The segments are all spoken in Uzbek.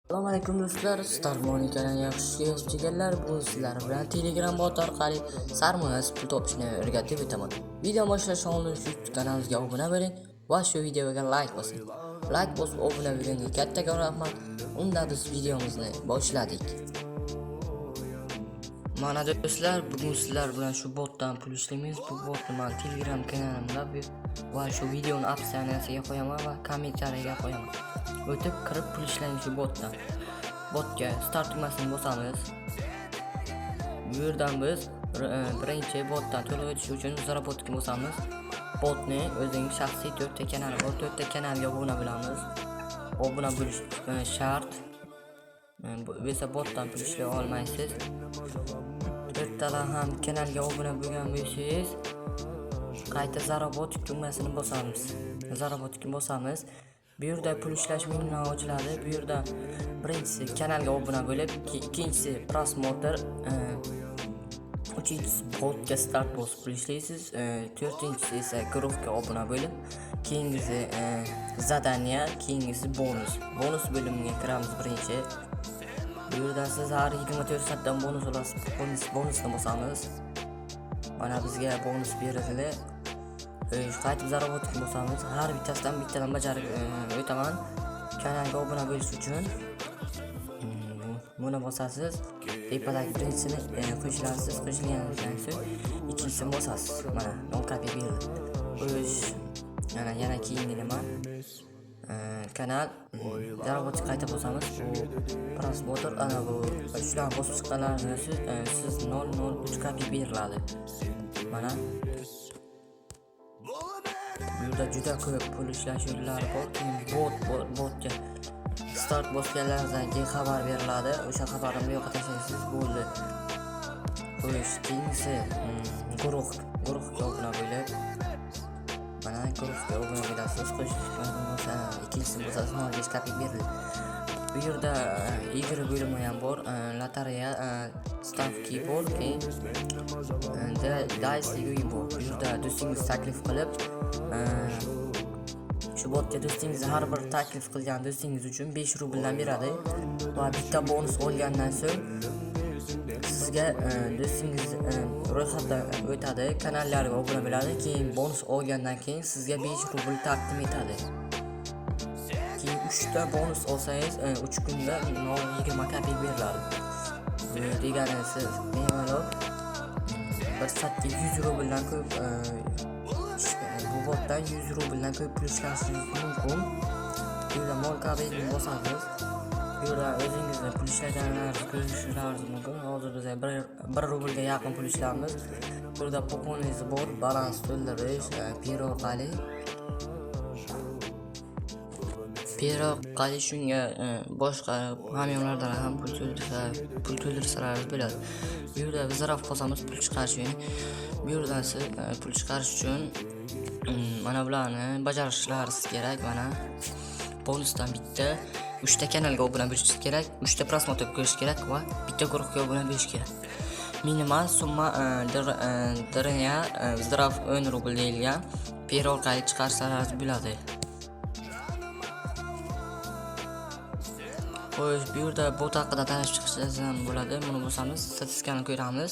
Assalomu alaykum do'stlar, Starmoney kanaliga yaxshi kelibsizlar. Bugun sizlar bilan Telegram bot orqali sarmoya pul topishni o'rgatib o'taman. Video boshlashdan oldin shu kanalimizga obuna bo'ling va shu videoga like bosing. Like bosib obuna bo'lganingizga kattakon rahmat. Unda biz videomizni boshladik. Mana do'stlar, bugun sizlar bilan shu botdan pul ishlaymiz. Bu botni men Telegram kanalimda va shu videoni opsiyasiga qo'yaman va kommentariyaga qo'yaman. O'tib kirib pul ishlaymiz shu botdan. Botga start tugmasini bosamiz. Bu yerdan biz birinchi botdan to'lab o'tish uchun zarobotga bosamiz. Botni o'zining shaxsiy 4 ta kanali bor, 4 ta kanalga obuna bo'lamiz. Obuna bo'lish shart. Bo'lsa botdan pul ishlay olmaysiz. 4 talar ham kanalga obuna bo'lgan bo'lsangiz, qayta zarobot tugmasini bosamiz. Zarobotga bosamiz. Bu yerda pul ishlash menyu ochiladi. Bu yerda birinchisi kanalga obuna bo'lib, ikkinchisi prosmotr, uchinchisi botga start bosib pul ishlaysiz, to'rtinchisi esa guruhga obuna bo'lib, keyingisi zadaniya, keyingisi bonus. Bonus bo'limiga kiramiz birinchi. Bu yerda siz har 24 soatdan bonus olasiz. Bonusni bosamiz. Mana bizga bonus berildi. Qaytib zarobotga bosamiz. Har bittasidan bittadan bajarib o'taman. Kanalga obuna bo'lish uchun buni bosasiz. Tepadagi birinchisini qo'shilasiz. Qo'shilgandan so'ng ikkinchisini bosasiz. Mana 0 kapi berdi. Yana keyingi nima? Kanal zarobotga qayta bosamiz. Bu prosmotr ana bu shularni bosib chiqqanlaringizni siz 0.03 kapi beriladi. Mana bu yerda juda ko'p pul ishlash yo'llari bor. Botga start bosganlaringizdan keyin xabar beriladi. O'sha xabarni bu yoqqa tashlaysiz, bo'ldi. Keyingisi guruhga obuna bo'lib, mana guruhga obuna bo'lasiz. Ikkinchisini bosasiz, 0.5 kapi berildi. Bu yerda igri bo'limi ham bor, lotereya, stavki bor, keyin dice o'yin bor. Bu yerda do'stingiz taklif qilib, shu botga do'stingiz har bir taklif qilgan do'stingiz uchun 5 rubldan beradi va bitta bonus olgandan so'ng sizga do'stingiz ro'yxatdan o'tadi, kanallariga obuna bo'ladi, keyin bonus olgandan keyin sizga 5 rubl taqdim etadi. Keyin 3 ta bonus olsangiz 3 kunda 0.20 kapi beriladi. Degani siz bemalol bir soatga 100 rubldan ko'p bu botdan 100 rubldan ko'p pul ishlashingiz mumkin. Bu yerda mol kabini bosasiz. Bu yerda o'zingizni pul ishlaganingizni ko'rishingiz mumkin. Hozir biz 1 rublga yaqin pul ishlaymiz. Bu yerda po'poningiz bor, balans to'ldirish, Pir orqali shunga boshqa hamyonlardan ham pul to'ldirsangiz bo'ladi. Bu yerda biz zaraf bosamiz pul chiqarish uchun. Bu yerdan siz pul chiqarish uchun mana bularni bajarishlaringiz kerak. Mana bonusdan bitta 3 ta kanalga obuna bo'lishingiz kerak, 3 ta prosmotr ko'rish kerak va bitta guruhga obuna bo'lish kerak. Minimal summa dirnya zaraf 10 rubl deyilgan. Pir orqali chiqarsangiz bo'ladi. Bu yerda bot haqida tanishib chiqishingiz ham bo'ladi. Buni bosamiz, statistikani ko'ramiz.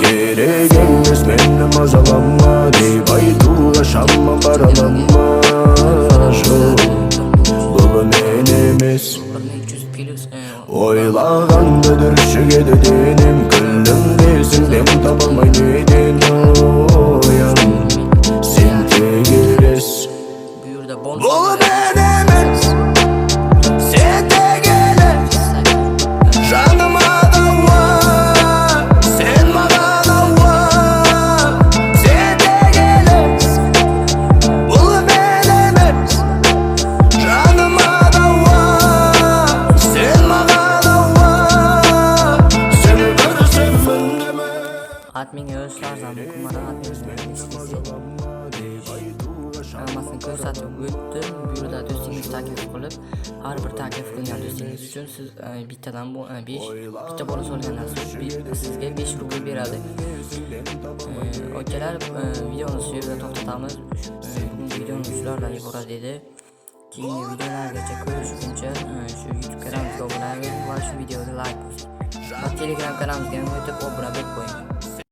Kerak emas meni mazalanma, deb aytuvlashamma baralanma. Bu men emas. 1300 plus O'ylaganda durushiga dedim, kuldim desin dem topolmay dedim. Sen tegiles. Bu yerda bonus Bu men emas. Sen tegiles. Canıma dava. Sen bana dava. Sen tegiles. Bu men emas. Canıma dava. Sen bana dava. Seni görsem önüme. admin yozishlardan mumkin. Mana admin ishlaysiz. Hammasini ko'rsatib o'tdim. Bu yerda do'stingiz taklif qilib, har bir taklif qilgan do'stingiz uchun siz bittadan 5 bitta bonus olgandan so'ng sizga 5 rubl beradi. Akalar, videoni shu yerda to'xtatamiz. Bugungi videomiz shulardan iborat edi. Keyingi videolargacha ko'rishguncha shu YouTube kanalimizni obuna bo'ling va shu videoga like bosing. Va Telegram kanalimizga ham o'tib obuna bo'lib qo'ying.